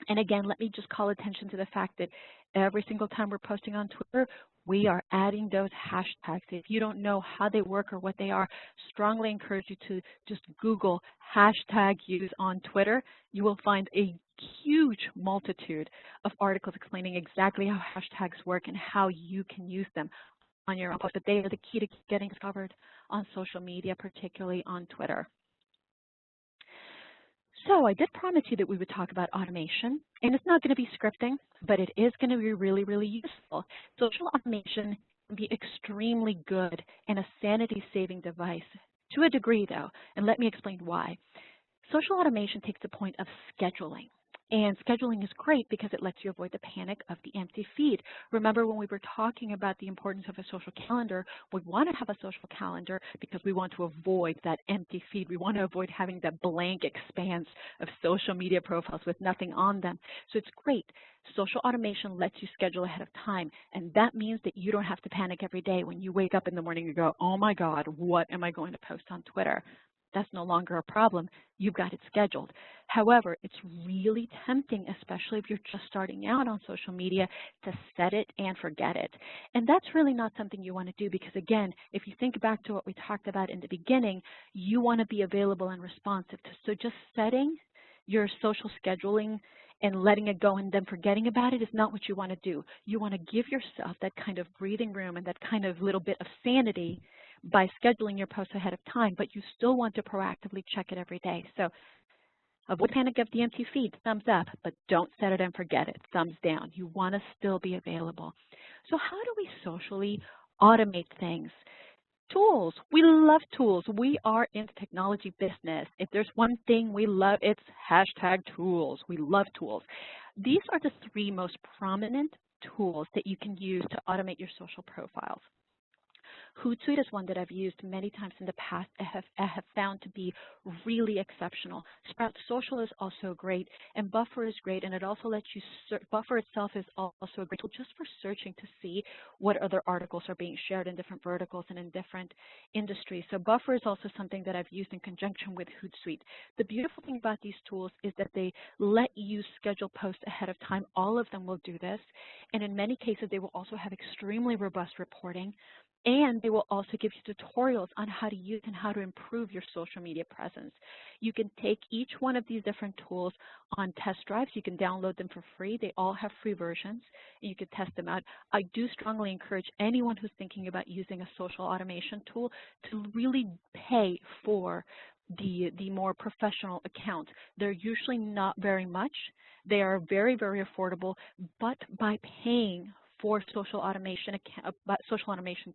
And again, let me just call attention to the fact that every single time we're posting on Twitter, we are adding those hashtags. If you don't know how they work or what they are, strongly encourage you to just Google hashtag use on Twitter. You will find a huge multitude of articles explaining exactly how hashtags work and how you can use them on your own post. But they are the key to getting discovered on social media, particularly on Twitter. So I did promise you that we would talk about automation, and it's not going to be scripting, but it is going to be really, really useful. Social automation can be extremely good and a sanity-saving device to a degree, though, and let me explain why. Social automation takes the point of scheduling. And scheduling is great because it lets you avoid the panic of the empty feed. Remember when we were talking about the importance of a social calendar, we want to have a social calendar because we want to avoid that empty feed. We want to avoid having that blank expanse of social media profiles with nothing on them. So it's great. Social automation lets you schedule ahead of time, and that means that you don't have to panic every day when you wake up in the morning and go, oh my God, what am I going to post on Twitter? That's no longer a problem. You've got it scheduled. However, it's really tempting, especially if you're just starting out on social media, to set it and forget it. And that's really not something you want to do because, again, if you think back to what we talked about in the beginning, you want to be available and responsive. So just setting your social scheduling and letting it go and then forgetting about it is not what you want to do. You want to give yourself that kind of breathing room and that kind of little bit of sanity by scheduling your posts ahead of time, but you still want to proactively check it every day. So avoid panic of the empty feed, thumbs up, but don't set it and forget it, thumbs down. You want to still be available. So how do we socially automate things? Tools. We love tools. We are in the technology business. If there's one thing we love, it's hashtag tools. We love tools. These are the 3 most prominent tools that you can use to automate your social profiles. Hootsuite is one that I've used many times in the past. I have found to be really exceptional. Sprout Social is also great, and Buffer is great, and it also lets you Buffer itself is also a great tool just for searching to see what other articles are being shared in different verticals and in different industries. So Buffer is also something that I've used in conjunction with Hootsuite. The beautiful thing about these tools is that they let you schedule posts ahead of time. All of them will do this, and in many cases they will also have extremely robust reporting. And they will also give you tutorials on how to use and how to improve your social media presence. You can take each one of these different tools on test drives. You can download them for free. They all have free versions, and you can test them out. I do strongly encourage anyone who's thinking about using a social automation tool to really pay for the more professional accounts. They're usually not very much. They are very, very affordable, but by paying for social automation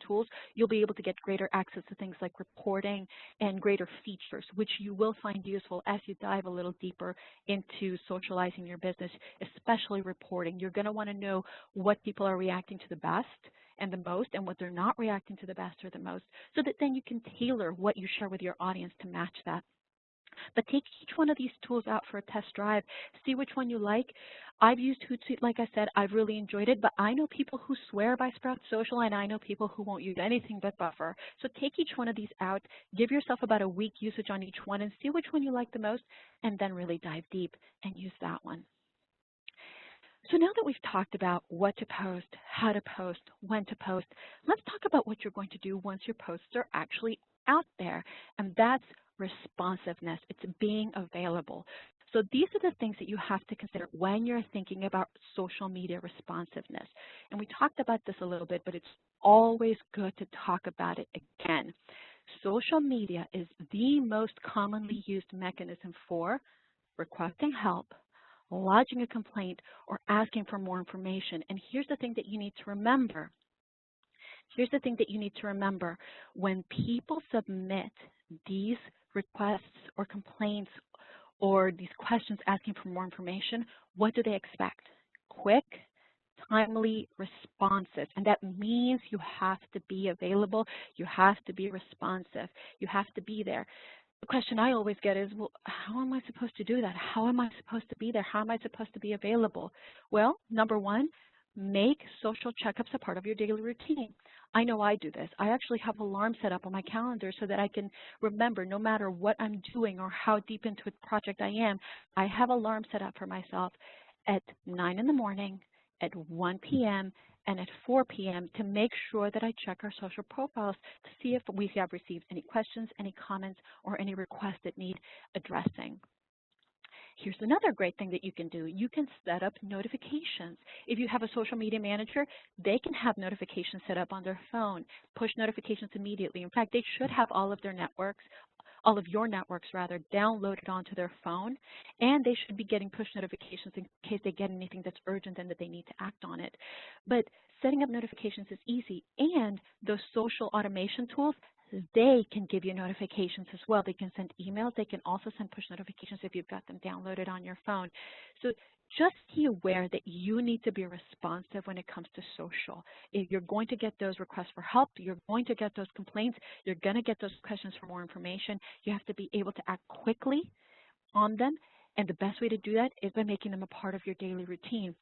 tools, you'll be able to get greater access to things like reporting and greater features, which you will find useful as you dive a little deeper into socializing your business, especially reporting. You're going to want to know what people are reacting to the best and the most, and what they're not reacting to the best or the most, so that then you can tailor what you share with your audience to match that. But take each one of these tools out for a test drive. See which one you like. I've used Hootsuite, like I said. I've really enjoyed it, but I know people who swear by Sprout Social, and I know people who won't use anything but Buffer. So take each one of these out. Give yourself about a week usage on each one and see which one you like the most, and then really dive deep and use that one. So now that we've talked about what to post, how to post, when to post, let's talk about what you're going to do once your posts are actually out there, and that's responsiveness. It's being available. So these are the things that you have to consider when you're thinking about social media responsiveness. And we talked about this a little bit, but it's always good to talk about it again. Social media is the most commonly used mechanism for requesting help, lodging a complaint, or asking for more information. And here's the thing that you need to remember. When people submit these requests or complaints or these questions asking for more information, what do they expect? Quick, timely responses. And that means you have to be available. You have to be responsive. You have to be there. The question I always get is, well, how am I supposed to do that? How am I supposed to be there? How am I supposed to be available? Well, number one, make social checkups a part of your daily routine. I know I do this. I actually have alarms set up on my calendar so that I can remember no matter what I'm doing or how deep into a project I am, I have alarms set up for myself at 9 in the morning, at 1 p.m., and at 4 p.m. to make sure that I check our social profiles to see if we have received any questions, any comments, or any requests that need addressing. Here's another great thing that you can do. You can set up notifications. If you have a social media manager, they can have notifications set up on their phone, push notifications immediately. In fact, they should have all of your networks rather, downloaded onto their phone, and they should be getting push notifications in case they get anything that's urgent and that they need to act on it. But setting up notifications is easy, and those social automation tools, they can give you notifications as well. They can send emails. They can also send push notifications if you've got them downloaded on your phone. So just be aware that you need to be responsive when it comes to social. If you're going to get those requests for help, you're going to get those complaints, you're going to get those questions for more information, you have to be able to act quickly on them. And the best way to do that is by making them a part of your daily routine.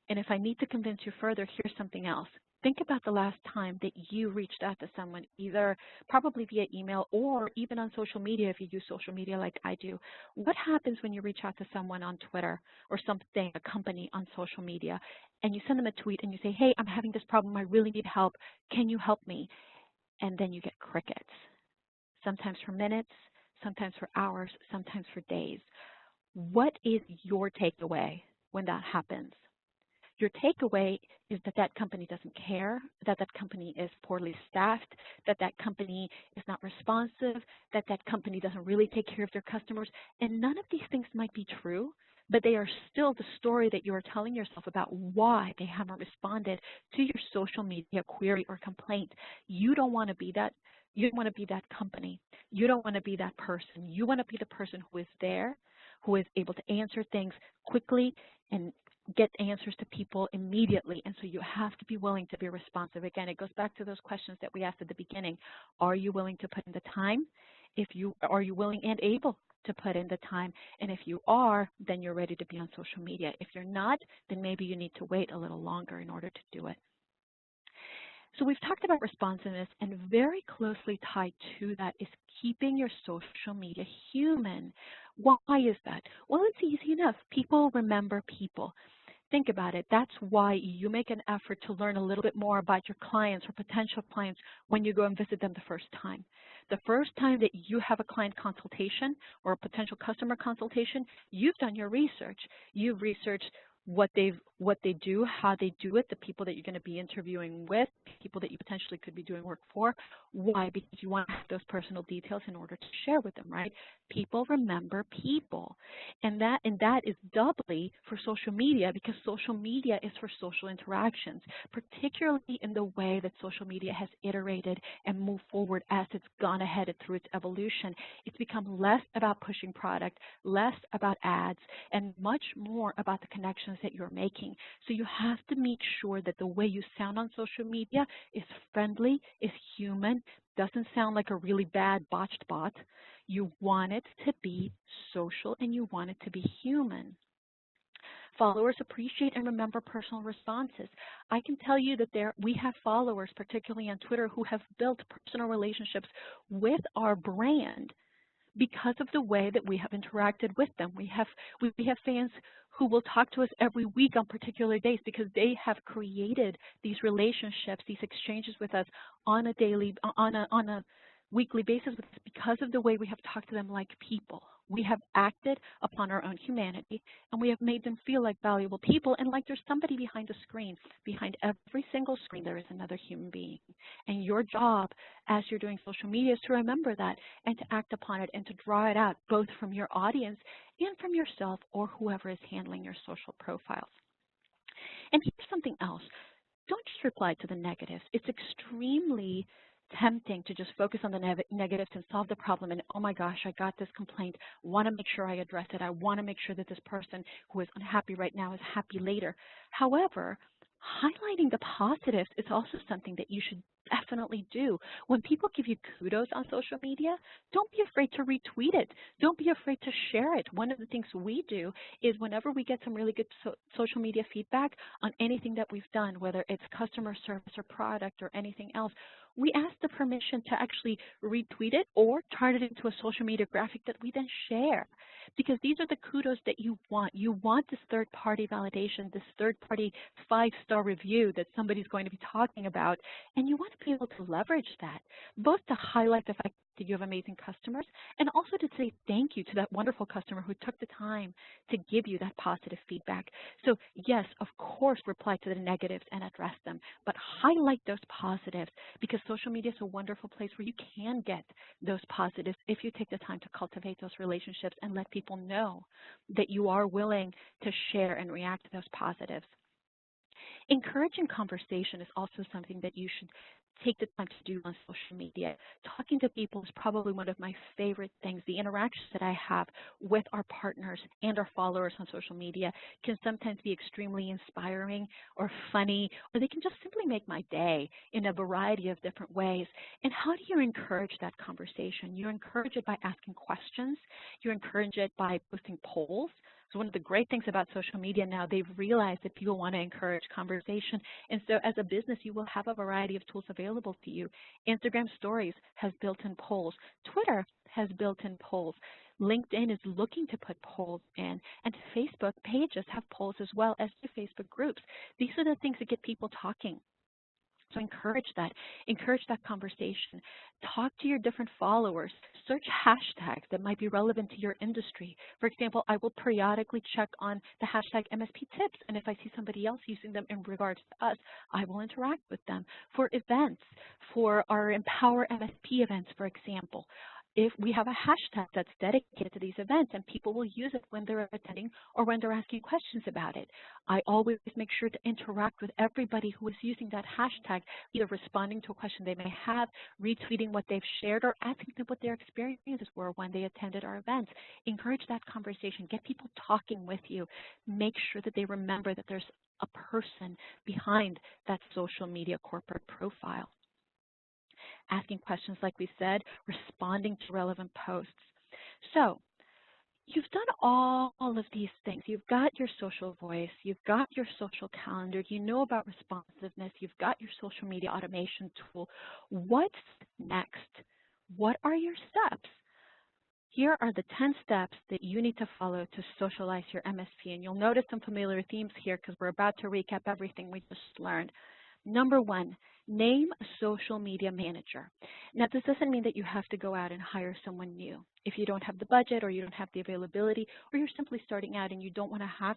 And if I need to convince you further, here's something else. Think about the last time that you reached out to someone, either probably via email or even on social media if you use social media like I do. What happens when you reach out to someone on Twitter or something, a company on social media, and you send them a tweet and you say, hey, I'm having this problem. I really need help. Can you help me? And then you get crickets, sometimes for minutes, sometimes for hours, sometimes for days. What is your takeaway when that happens? Your takeaway is that that company doesn't care, that that company is poorly staffed, that that company is not responsive, that that company doesn't really take care of their customers. And none of these things might be true, but they are still the story that you are telling yourself about why they haven't responded to your social media query or complaint. You don't want to be that. You don't want to be that company. You don't want to be that person. You want to be the person who is there, who is able to answer things quickly and get answers to people immediately. And so you have to be willing to be responsive. Again, it goes back to those questions that we asked at the beginning. Are you willing to put in the time? Are you willing and able to put in the time? And if you are, then you're ready to be on social media. If you're not, then maybe you need to wait a little longer in order to do it. So we've talked about responsiveness, and very closely tied to that is keeping your social media human. Why is that? Well, it's easy enough. People remember people. Think about it. That's why you make an effort to learn a little bit more about your clients or potential clients when you go and visit them the first time. The first time that you have a client consultation or a potential customer consultation, you've done your research. You've researched what they do, how they do it, the people that you're going to be interviewing with, people that you potentially could be doing work for. Why? Because you want to have those personal details in order to share with them, right? People remember people. And that is doubly for social media, because social media is for social interactions, particularly in the way that social media has iterated and moved forward as it's gone ahead through its evolution. It's become less about pushing product, less about ads, and much more about the connections that you're making. So you have to make sure that the way you sound on social media is friendly, is human, doesn't sound like a really bad botched bot. You want it to be social and you want it to be human. Followers appreciate and remember personal responses. I can tell you that we have followers, particularly on Twitter, who have built personal relationships with our brand because of the way that we have interacted with them. We have fans who will talk to us every week on particular days because they have created these relationships, these exchanges with us on a weekly basis because of the way we have talked to them like people. We have acted upon our own humanity, and we have made them feel like valuable people and like there's somebody behind the screen. Behind every single screen, there is another human being. And your job as you're doing social media is to remember that and to act upon it and to draw it out both from your audience and from yourself or whoever is handling your social profiles. And here's something else. Don't just reply to the negatives. It's extremely tempting to just focus on the negatives and solve the problem. And oh my gosh, I got this complaint. Want to make sure I address it. I want to make sure that this person who is unhappy right now is happy later. However, highlighting the positives is also something that you should definitely do. When people give you kudos on social media, don't be afraid to retweet it. Don't be afraid to share it. One of the things we do is whenever we get some really good social media feedback on anything that we've done, whether it's customer service or product or anything else, we ask the permission to actually retweet it or turn it into a social media graphic that we then share. Because these are the kudos that you want. You want this third-party validation, this third-party 5-star review that somebody's going to be talking about, and you want to be able to leverage that, both to highlight the fact that you have amazing customers and also to say thank you to that wonderful customer who took the time to give you that positive feedback. So yes, of course, reply to the negatives and address them, but highlight those positives because social media is a wonderful place where you can get those positives if you take the time to cultivate those relationships and let people know that you are willing to share and react to those positives. Encouraging conversation is also something that you should take the time to do on social media. Talking to people is probably one of my favorite things. The interactions that I have with our partners and our followers on social media can sometimes be extremely inspiring or funny, or they can just simply make my day in a variety of different ways. And how do you encourage that conversation? You encourage it by asking questions. You encourage it by posting polls. So one of the great things about social media now, they've realized that people want to encourage conversation. And so as a business, you will have a variety of tools available to you. Instagram Stories has built-in polls. Twitter has built-in polls. LinkedIn is looking to put polls in. And Facebook pages have polls as well as do Facebook groups. These are the things that get people talking. So encourage that conversation. Talk to your different followers. Search hashtags that might be relevant to your industry. For example, I will periodically check on the hashtag MSP tips, and if I see somebody else using them in regards to us, I will interact with them. For events, for our Empower MSP events, for example, if we have a hashtag that's dedicated to these events and people will use it when they're attending or when they're asking questions about it. I always make sure to interact with everybody who is using that hashtag, either responding to a question they may have, retweeting what they've shared, or asking them what their experiences were when they attended our events. Encourage that conversation. Get people talking with you. Make sure that they remember that there's a person behind that social media corporate profile. Asking questions, like we said, responding to relevant posts. So you've done all of these things. You've got your social voice. You've got your social calendar. You know about responsiveness. You've got your social media automation tool. What's next? What are your steps? Here are the 10 steps that you need to follow to socialize your MSP. And you'll notice some familiar themes here because we're about to recap everything we just learned. Number 1, Name a social media manager. Now, this doesn't mean that you have to go out and hire someone new. If you don't have the budget or you don't have the availability or you're simply starting out and you don't want to have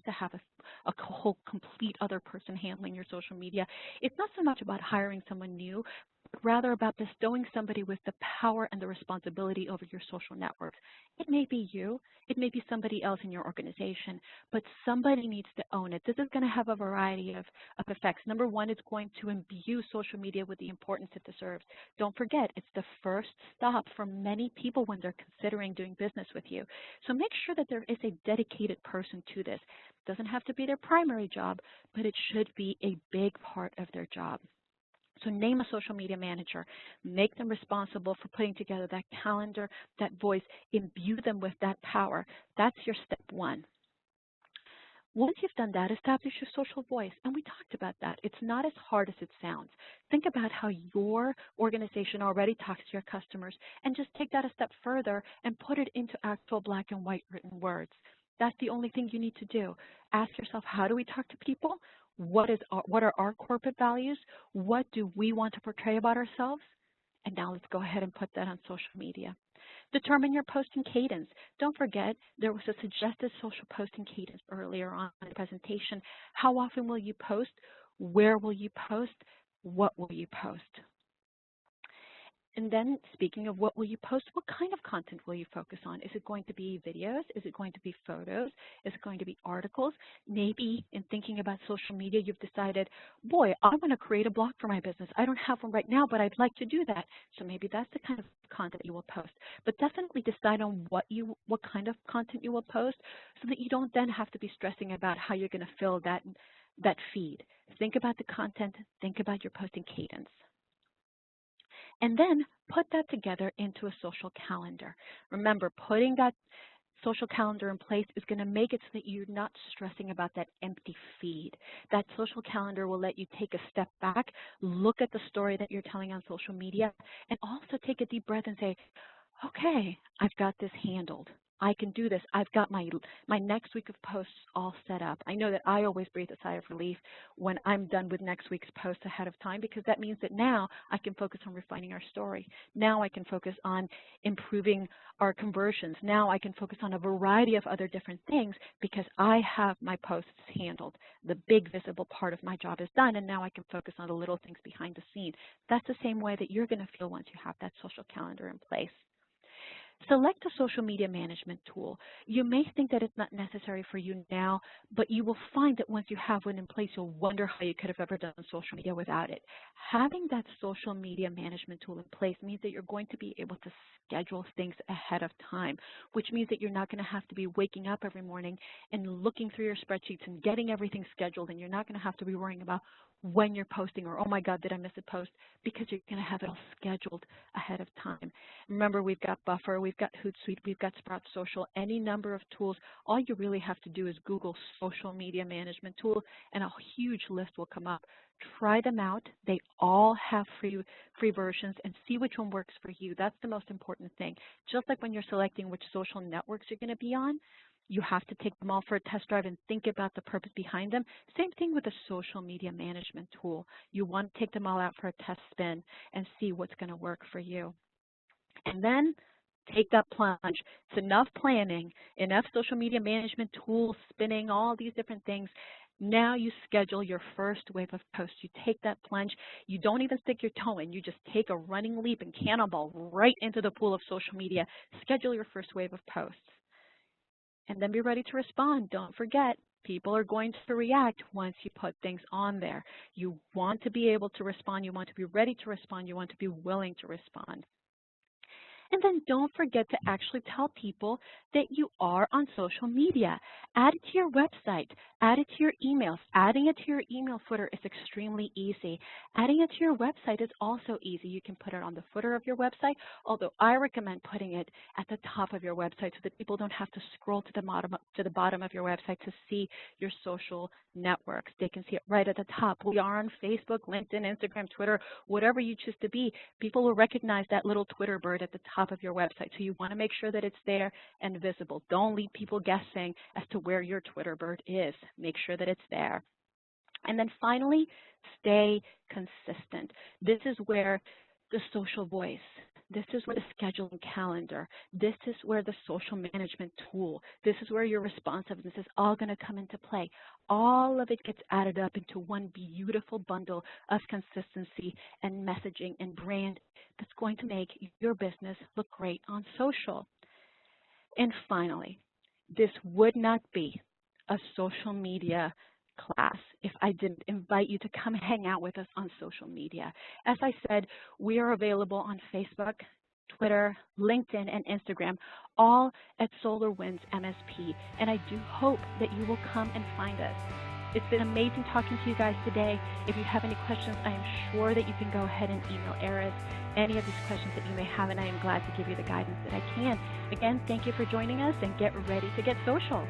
a whole complete other person handling your social media, it's not so much about hiring someone new, but rather about bestowing somebody with the power and the responsibility over your social networks. It may be you, it may be somebody else in your organization, but somebody needs to own it. This is going to have a variety of effects. Number one, it's going to imbue social media with the importance it deserves. Don't forget, it's the first stop for many people when they're considering doing business with you. So make sure that there is a dedicated person to this. It doesn't have to be their primary job, but it should be a big part of their job. So name a social media manager, make them responsible for putting together that calendar, that voice, imbue them with that power. That's your step one. Once you've done that, establish your social voice. And we talked about that. It's not as hard as it sounds. Think about how your organization already talks to your customers and just take that a step further and put it into actual black and white written words. That's the only thing you need to do. Ask yourself, how do we talk to people? What are our corporate values? What do we want to portray about ourselves? And now let's go ahead and put that on social media. Determine your posting cadence. Don't forget, there was a suggested social posting cadence earlier on in the presentation. How often will you post? Where will you post? What will you post? And then speaking of what will you post, what kind of content will you focus on? Is it going to be videos? Is it going to be photos? Is it going to be articles? Maybe in thinking about social media, you've decided, boy, I want to create a blog for my business. I don't have one right now, but I'd like to do that. So maybe that's the kind of content you will post. But definitely decide on what kind of content you will post so that you don't then have to be stressing about how you're going to fill that feed. Think about the content. Think about your posting cadence. And then put that together into a social calendar. Remember, putting that social calendar in place is going to make it so that you're not stressing about that empty feed. That social calendar will let you take a step back, look at the story that you're telling on social media, and also take a deep breath and say, okay, I've got this handled. I can do this. I've got my next week of posts all set up. I know that I always breathe a sigh of relief when I'm done with next week's post ahead of time, because that means that now I can focus on refining our story. Now I can focus on improving our conversions. Now I can focus on a variety of other different things because I have my posts handled. The big visible part of my job is done, and now I can focus on the little things behind the scene. That's the same way that you're going to feel once you have that social calendar in place. Select a social media management tool. You may think that it's not necessary for you now, but you will find that once you have one in place, you'll wonder how you could have ever done social media without it. Having that social media management tool in place means that you're going to be able to schedule things ahead of time, which means that you're not going to have to be waking up every morning and looking through your spreadsheets and getting everything scheduled, and you're not going to have to be worrying about when you're posting or, oh my God, did I miss a post? Because you're going to have it all scheduled ahead of time. Remember, we've got Buffer, we've got Hootsuite, we've got Sprout Social, any number of tools. All you really have to do is Google social media management tool, and a huge list will come up. Try them out. They all have free versions, and see which one works for you. That's the most important thing. Just like when you're selecting which social networks you're going to be on, you have to take them all for a test drive and think about the purpose behind them. Same thing with a social media management tool. You want to take them all out for a test spin and see what's going to work for you. And then take that plunge. It's enough planning, enough social media management tools, spinning, all these different things. Now you schedule your first wave of posts. You take that plunge. You don't even stick your toe in. You just take a running leap and cannonball right into the pool of social media. Schedule your first wave of posts. And then be ready to respond. Don't forget, people are going to react once you put things on there. You want to be able to respond. You want to be ready to respond. You want to be willing to respond. And then don't forget to actually tell people that you are on social media. Add it to your website. Add it to your emails. Adding it to your email footer is extremely easy. Adding it to your website is also easy. You can put it on the footer of your website, although I recommend putting it at the top of your website so that people don't have to scroll to the bottom of your website to see your social networks. They can see it right at the top. We are on Facebook, LinkedIn, Instagram, Twitter, whatever you choose to be. People will recognize that little Twitter bird at the top of your website. So you want to make sure that it's there and visible. Don't leave people guessing as to where your Twitter bird is. Make sure that it's there. And then finally, stay consistent. This is where the social voice, this is where the scheduling calendar, this is where the social management tool, this is where your responsiveness is all going to come into play. All of it gets added up into one beautiful bundle of consistency and messaging and brand that's going to make your business look great on social. And finally, this would not be a social media class if I didn't invite you to come hang out with us on social media. As I said, we are available on Facebook, Twitter, LinkedIn, and Instagram, all at SolarWinds MSP, and I do hope that you will come and find us. It's been amazing talking to you guys today. If you have any questions, I am sure that you can go ahead and email Eris any of these questions that you may have, and I am glad to give you the guidance that I can. Again, thank you for joining us, and get ready to get social.